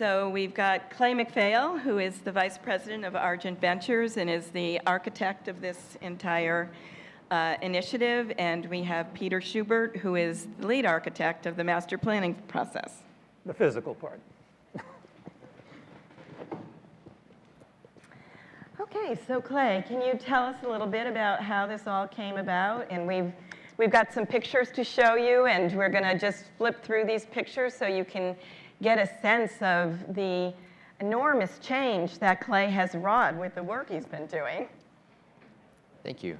So we've got Clay McPhail, who is the Vice President of Argent Ventures and is the architect of this entire initiative. And we have Peter Schubert, who is the lead architect of the master planning process. The physical part. Okay, so Clay, can you tell us a little bit about how this all came about? And we've got some pictures to show you, and we're going to just flip through these pictures so you can get a sense of the enormous change that Clay has wrought with the work he's been doing. Thank you.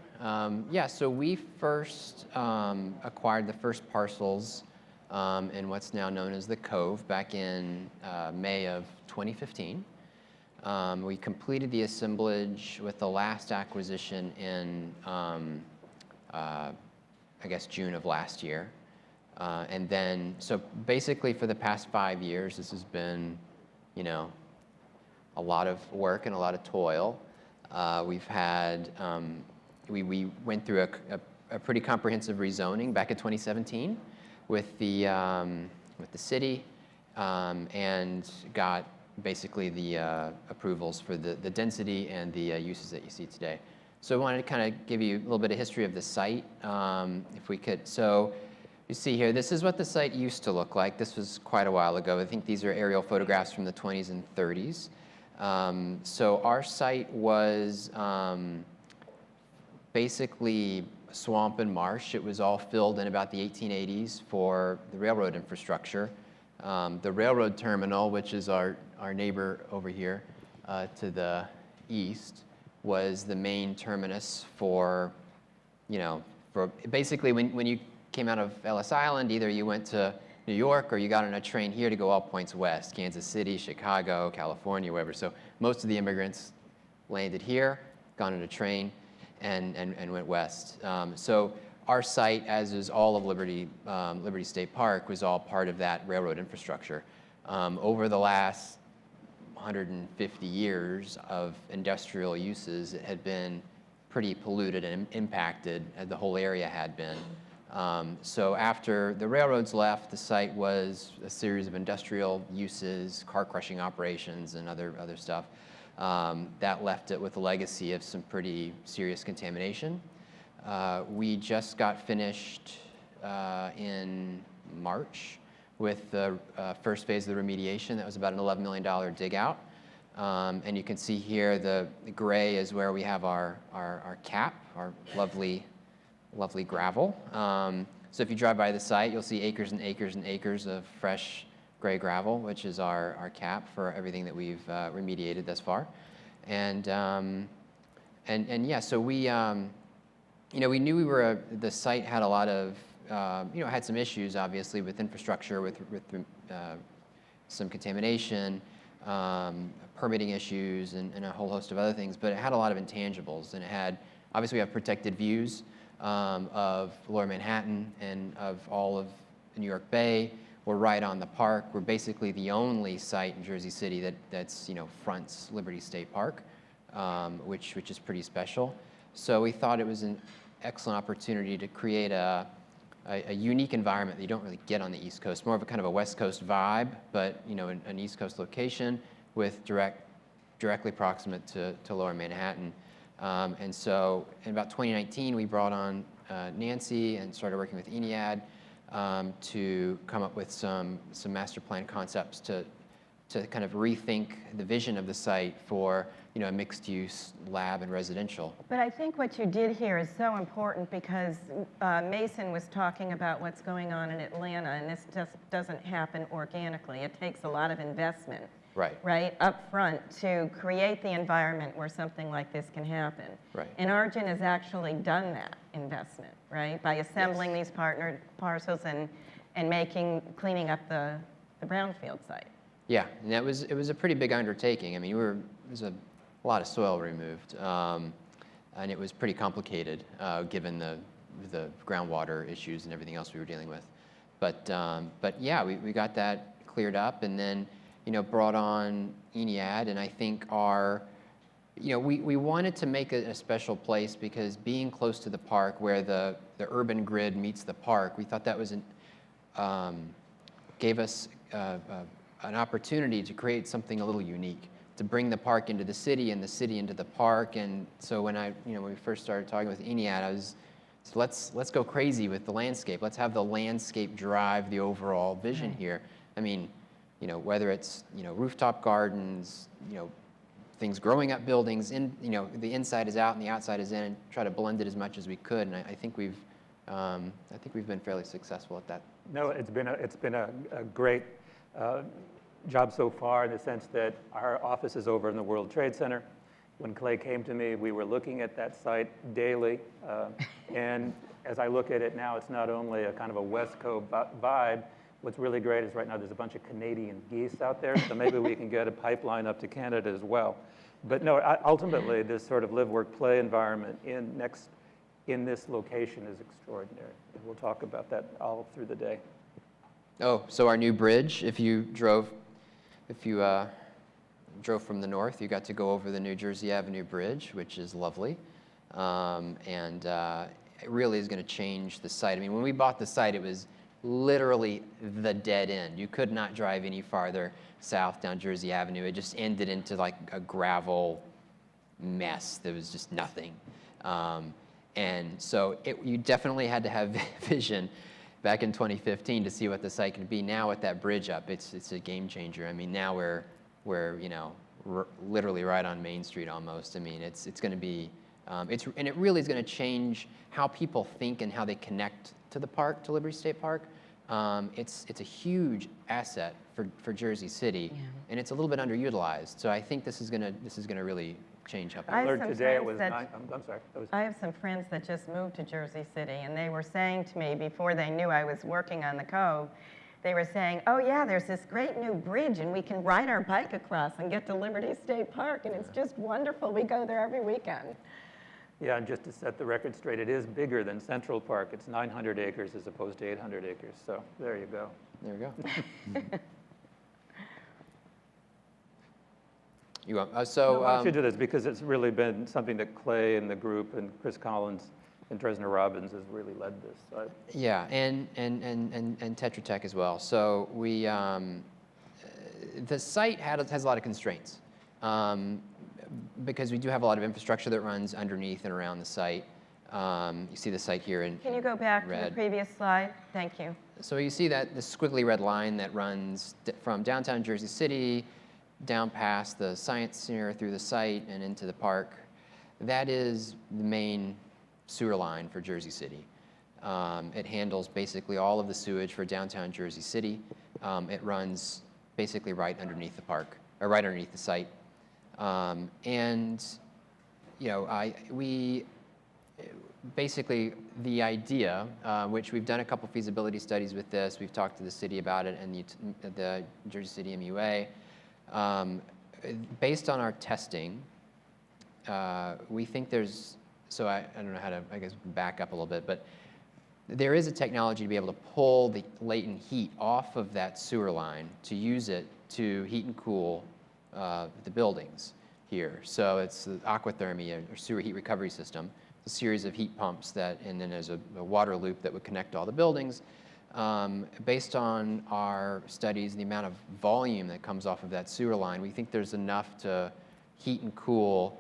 Yeah, so we first acquired the first parcels in what's now known as the Cove back in May of 2015. We completed the assemblage with the last acquisition in, I guess, June of last year. And then, so basically for the past 5 years, this has been, you know, a lot of work and a lot of toil. We've had, we went through a pretty comprehensive rezoning back in 2017 with the city and got basically the approvals for the density and the uses that you see today. So I wanted to kind of give you a little bit of history of the site, if we could. So you see here, this is what the site used to look like. This was quite a while ago. I think these are aerial photographs from the 20s and 30s. So our site was basically swamp and marsh. It was all filled in about the 1880s for the railroad infrastructure. The railroad terminal, which is our neighbor over here to the east, was the main terminus for, you know, for basically when you came out of Ellis Island, either you went to New York or you got on a train here to go all points west, Kansas City, Chicago, California, wherever. So most of the immigrants landed here, got on a train, and went west. So our site, as is all of Liberty State Park, was all part of that railroad infrastructure. Over the last 150 years of industrial uses, it had been pretty polluted and impacted, as the whole area had been. So after the railroads left, the site was a series of industrial uses, car crushing operations, and other stuff. That left it with a legacy of some pretty serious contamination. We just got finished in March with the first phase of the remediation. That was about an $11 million dig out. And you can see here the gray is where we have our cap, our lovely gravel. So if you drive by the site, you'll see acres and acres and acres of fresh gray gravel, which is our cap for everything that we've remediated thus far. And yeah, so we, you know, we knew the site had a lot of, you know, had some issues, obviously, with infrastructure, with some contamination, permitting issues, and a whole host of other things, but it had a lot of intangibles, and it had, obviously we have protected views of Lower Manhattan and of all of New York Bay. We're right on the park. We're basically the only site in Jersey City that's, you know, fronts Liberty State Park, which is pretty special. So we thought it was an excellent opportunity to create a unique environment that you don't really get on the East Coast, more of a kind of a West Coast vibe, but, you know, an East Coast location with directly proximate to Lower Manhattan. And so in about 2019, we brought on Nancy and started working with Ennead to come up with some master plan concepts to kind of rethink the vision of the site for, you know, a mixed-use lab and residential. But I think what you did here is so important because Mason was talking about what's going on in Atlanta, and this just doesn't happen organically. It takes a lot of investment. Right, up front to create the environment where something like this can happen. Right. And Argent has actually done that investment, right, by assembling these partnered parcels and cleaning up the brownfield site. Yeah, and it was a pretty big undertaking. I mean, there was a lot of soil removed, and it was pretty complicated given the groundwater issues and everything else we were dealing with. But yeah, we got that cleared up, and then, you know, brought on Ennead, and I think you know, we wanted to make it a special place because being close to the park where the urban grid meets the park, we thought that was gave us a an opportunity to create something a little unique, to bring the park into the city and the city into the park. And so when when we first started talking with Ennead, so let's go crazy with the landscape. Let's have the landscape drive the overall vision here. I mean, whether it's rooftop gardens, things growing up buildings, the inside is out and the outside is in, and try to blend it as much as we could. And I think we've been fairly successful at that. No, it's been a great job so far, in the sense that our office is over in the World Trade Center. When Clay came to me, we were looking at that site daily. And as I look at it now, it's not only a kind of a West Coast vibe. What's really great is right now there's a bunch of Canadian geese out there, so maybe we can get a pipeline up to Canada as well. But no, ultimately, this sort of live, work, play environment in this location is extraordinary. And we'll talk about that all through the day. Oh, so our new bridge, if you drove from the north, you got to go over the New Jersey Avenue Bridge, which is lovely. It really is going to change the site. I mean, when we bought the site, it was literally the dead end. You could not drive any farther south down Jersey Avenue. It just ended into like a gravel mess. There was just nothing. And so you definitely had to have vision back in 2015 to see what the site can be. Now with that bridge up, it's a game changer. I mean, now we're literally right on Main Street almost. I mean, it's going to be, and it really is going to change how people think and how they connect to the park, to Liberty State Park. It's a huge asset for Jersey City, and it's a little bit underutilized. So I think this is gonna really change how people. I learned today it was I'm sorry. I have some friends that just moved to Jersey City, and they were saying to me before they knew I was working on the Cove, they were saying, oh yeah, there's this great new bridge, and we can ride our bike across and get to Liberty State Park, and it's just wonderful. We go there every weekend. Yeah, and just to set the record straight, it is bigger than Central Park. It's 900 acres as opposed to 800 acres. So there you go. There we go. You want, so no, I should do this because it's really been something that Clay and the group and Chris Collins and Dresner Robbins has really led this. So yeah, and Tetra Tech as well. So we the site has a lot of constraints. Because we do have a lot of infrastructure that runs underneath and around the site. You see the site here in Can you go back red. to the previous slide? Thank you. So you see that the squiggly red line that runs from downtown Jersey City down past the Science Center through the site and into the park. That is the main sewer line for Jersey City. It handles basically all of the sewage for downtown Jersey City. It runs basically right underneath the park, or right underneath the site. We basically, the idea, which we've done a couple feasibility studies with this, we've talked to the city about it and the Jersey City MUA. Based on our testing, we think there's, so I don't know how to, I guess, back up a little bit, but there is a technology to be able to pull the latent heat off of that sewer line to use it to heat and cool the buildings here. So it's the aquathermia, or sewer heat recovery system, a series of heat pumps and then there's a water loop that would connect all the buildings. Based on our studies, the amount of volume that comes off of that sewer line, we think there's enough to heat and cool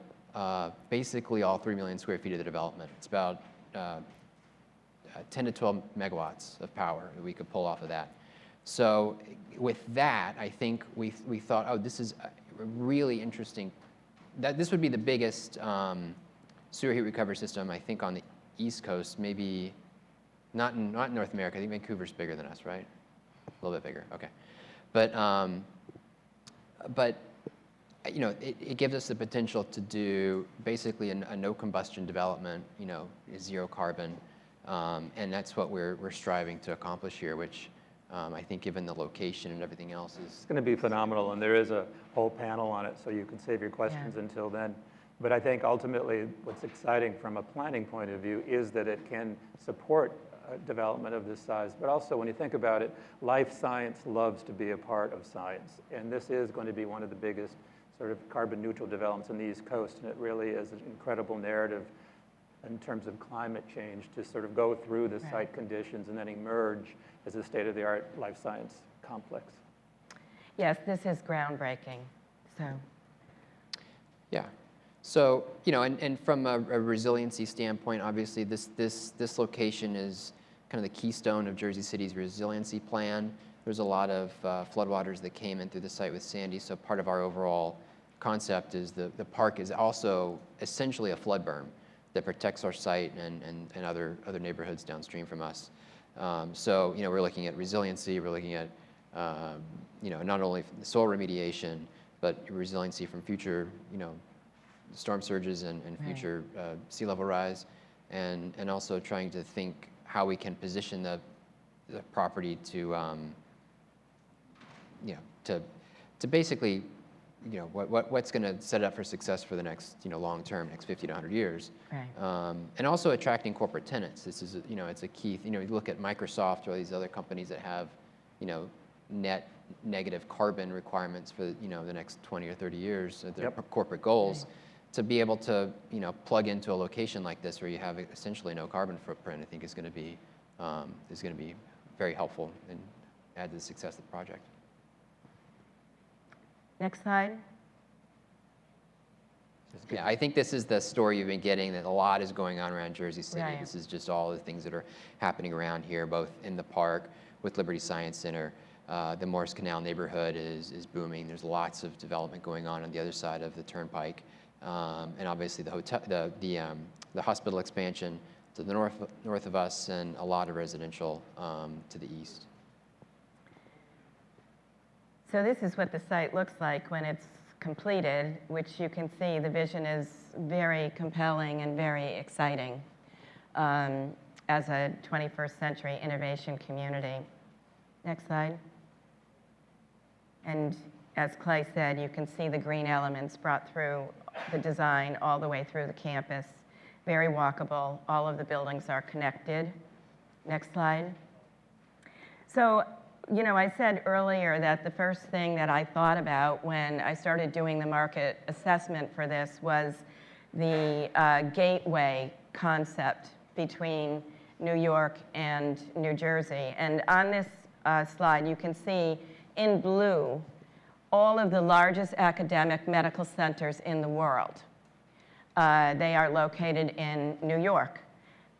basically all 3 million square feet of the development. It's about 10 to 12 megawatts of power that we could pull off of that. So with that, I think we thought, oh, this is really interesting. This would be the biggest sewer heat recovery system, I think, on the East Coast, maybe not in North America. I think Vancouver's bigger than us, right? A little bit bigger, okay. But it gives us the potential to do basically a no combustion development, zero carbon, and that's what we're striving to accomplish here, which I think given the location and everything else is... It's going to be phenomenal, and there is a whole panel on it, so you can save your questions until then. But I think ultimately what's exciting from a planning point of view is that it can support development of this size. But also when you think about it, life science loves to be a part of science. And this is going to be one of the biggest sort of carbon neutral developments on the East Coast. And it really is an incredible narrative in terms of climate change to sort of go through the site conditions and then emerge as a state-of-the-art life science complex. Yes, this is groundbreaking. So, Yeah. So, and from a resiliency standpoint, obviously this location is kind of the keystone of Jersey City's resiliency plan. There's a lot of floodwaters that came in through the site with Sandy, so part of our overall concept is the park is also essentially a flood berm that protects our site and other neighborhoods downstream from us. So, we're looking at resiliency, we're looking at, not only soil remediation, but resiliency from future, storm surges and future sea level rise, and also trying to think how we can position the property to, to basically, what's going to set it up for success for the next, long term, next 50 to 100 years. right. And also attracting corporate tenants. This is, it's a key. You look at Microsoft or these other companies that have, net negative carbon requirements for, the next 20 or 30 years, their corporate goals. Right. To be able to, plug into a location like this where you have essentially no carbon footprint, I think is going to be very helpful and add to the success of the project. Next slide. Yeah, I think this is the story you've been getting, that a lot is going on around Jersey City. Right. This is just all the things that are happening around here, both in the park with Liberty Science Center. The Morris Canal neighborhood is booming. There's lots of development going on the other side of the turnpike. And obviously the hospital expansion to the north of us, and a lot of residential to the east. So this is what the site looks like when it's completed, which you can see the vision is very compelling and very exciting as a 21st century innovation community. Next slide. And as Clay said, you can see the green elements brought through the design all the way through the campus. Very walkable. All of the buildings are connected. Next slide. So, I said earlier that the first thing that I thought about when I started doing the market assessment for this was the gateway concept between New York and New Jersey. And on this slide, you can see in blue all of the largest academic medical centers in the world. They are located in New York.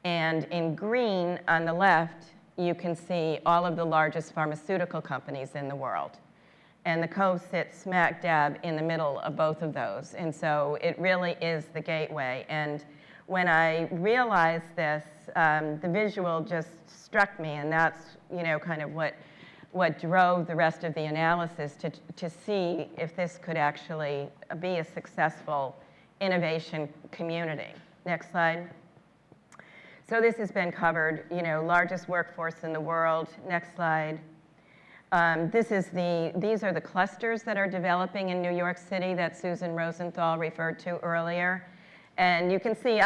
And in green on the left, you can see all of the largest pharmaceutical companies in the world. And the Cove sits smack dab in the middle of both of those. And so it really is the gateway. And when I realized this, the visual just struck me, and that's, kind of what drove the rest of the analysis to see if this could actually be a successful innovation community. Next slide. So this has been covered, largest workforce in the world. Next slide. These are the clusters that are developing in New York City that Susan Rosenthal referred to earlier. And you can see,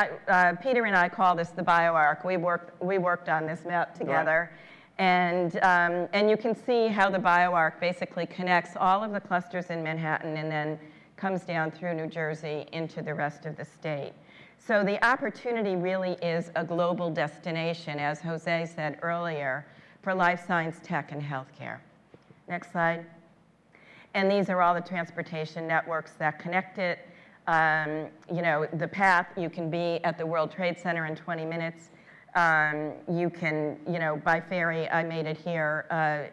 Peter and I call this the BioArc. We worked on this map together. Right. And you can see how the BioArc basically connects all of the clusters in Manhattan and then comes down through New Jersey into the rest of the state. So the opportunity really is a global destination, as Jose said earlier, for life science, tech, and healthcare. Next slide. And these are all the transportation networks that connect it. The path, you can be at the World Trade Center in 20 minutes. You can, by ferry, I made it here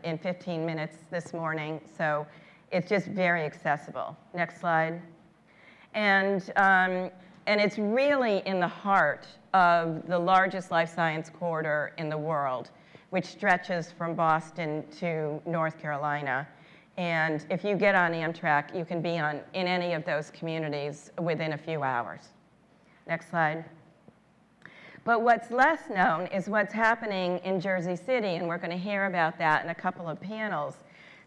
in 15 minutes this morning. So it's just very accessible. Next slide. And it's really in the heart of the largest life science corridor in the world, which stretches from Boston to North Carolina. And if you get on Amtrak, you can be in any of those communities within a few hours. Next slide. But what's less known is what's happening in Jersey City, and we're going to hear about that in a couple of panels.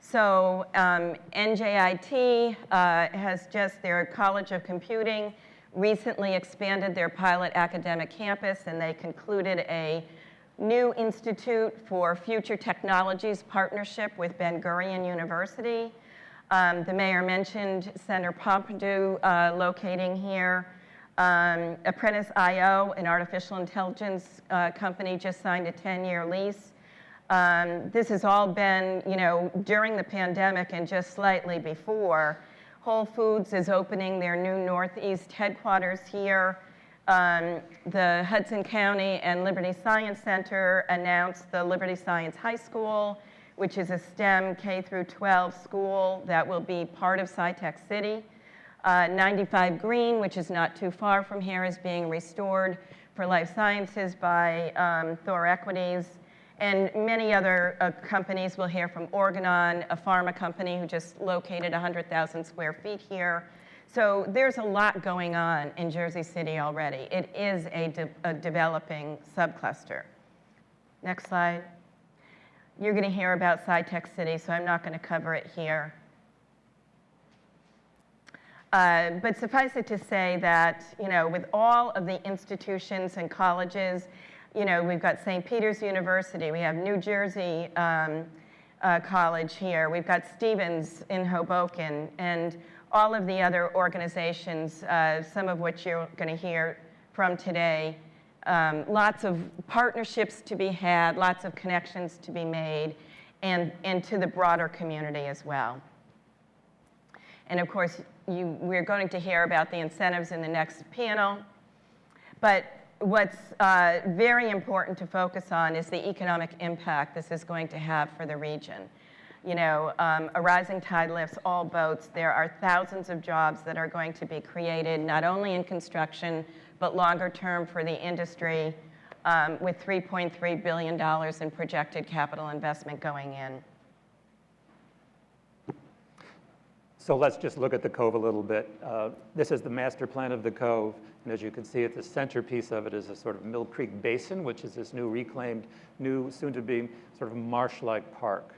So NJIT has just, their College of Computing, recently expanded their pilot academic campus, and they concluded a new Institute for Future Technologies partnership with Ben-Gurion University. The mayor mentioned Center Pompidou locating here. Apprentice.io, an artificial intelligence company, just signed a 10-year lease This has all been, during the pandemic and just slightly before. Whole Foods is opening their new Northeast headquarters here. The Hudson County and Liberty Science Center announced the Liberty Science High School, which is a STEM K through 12 school that will be part of Scitec City. 95 Green, which is not too far from here, is being restored for life sciences by Thor Equities. And many other companies. We'll hear from Organon, a pharma company who just located 100,000 square feet here. So there's a lot going on in Jersey City already. It is a developing subcluster. Next slide. You're going to hear about Scitec City, so I'm not going to cover it here. But suffice it to say that, with all of the institutions and colleges, we've got St. Peter's University, we have New Jersey College here, we've got Stevens in Hoboken, and all of the other organizations, some of which you're going to hear from today. Lots of partnerships to be had, lots of connections to be made, and to the broader community as well. And of course, we're going to hear about the incentives in the next panel. But what's very important to focus on is the economic impact this is going to have for the region. A rising tide lifts all boats. There are thousands of jobs that are going to be created, not only in construction, but longer term for the industry, with $3.3 billion in projected capital investment going in. So let's just look at the Cove a little bit. This is the master plan of the Cove, and as you can see, at the centerpiece of it is a sort of Mill Creek Basin, which is this new reclaimed, soon-to-be sort of marsh-like park.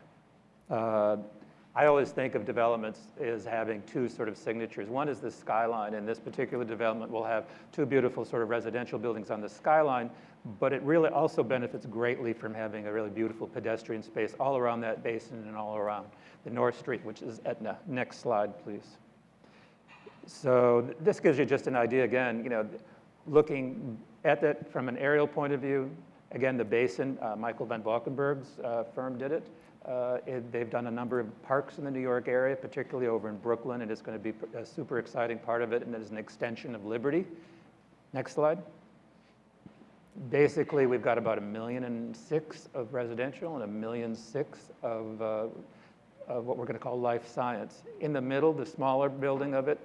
I always think of developments as having two sort of signatures. One is the skyline, and this particular development will have two beautiful sort of residential buildings on the skyline, but it really also benefits greatly from having a really beautiful pedestrian space all around that basin and all around the North Street, which is Etna. Next slide, please. So this gives you just an idea, again, looking at that from an aerial point of view. Again, the basin, Michael van Valkenburg's firm did it. They've done a number of parks in the New York area, particularly over in Brooklyn, and it's going to be a super exciting part of it, and it is an extension of Liberty. Next slide. Basically, we've got about 1.6 million of residential and 1.6 million of what we're going to call life science. In the middle, the smaller building of it,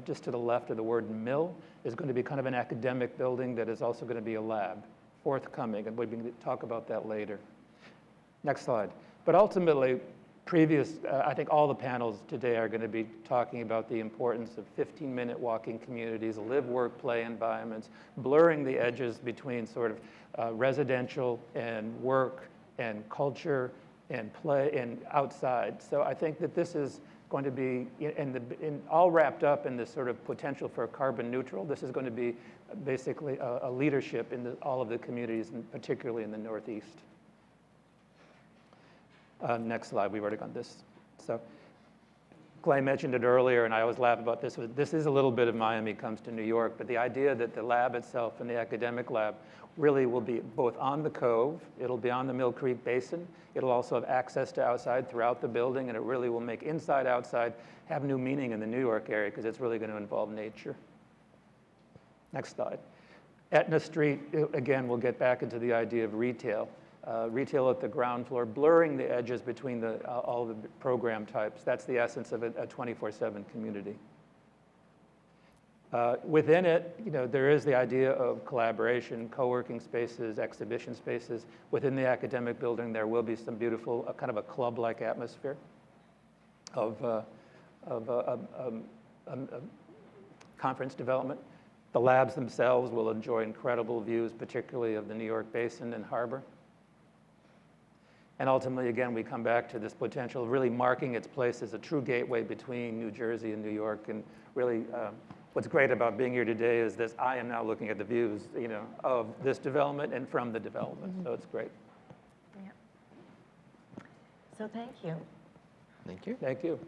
just to the left of the word mill, is going to be kind of an academic building that is also going to be a lab, forthcoming, and we're going to talk about that later. Next slide. But ultimately, I think all the panels today are going to be talking about the importance of 15-minute walking communities, live, work, play environments, blurring the edges between sort of residential and work and culture and play and outside. So I think that this is going to be all wrapped up in this sort of potential for carbon neutral. This is going to be basically a leadership in all of the communities, and particularly in the Northeast. Next slide, we've already got this. So Clay mentioned it earlier, and I always laugh about this. This is a little bit of Miami comes to New York, but the idea that the lab itself and the academic lab really will be both on the Cove, it'll be on the Mill Creek Basin, it'll also have access to outside throughout the building, and it really will make inside, outside have new meaning in the New York area because it's really going to involve nature. Next slide. Etna Street, again, we'll get back into the idea of retail. Retail at the ground floor, blurring the edges between all the program types. That's the essence of a 24/7 community. Within it, there is the idea of collaboration, co-working spaces, exhibition spaces. Within the academic building, there will be some beautiful, kind of a club-like atmosphere of conference development. The labs themselves will enjoy incredible views, particularly of the New York Basin and harbor. And ultimately, again, we come back to this potential of really marking its place as a true gateway between New Jersey and New York. And really, what's great about being here today is this, I am now looking at the views, of this development and from the development. Mm-hmm. So it's great. Yeah. So thank you. Thank you. Thank you.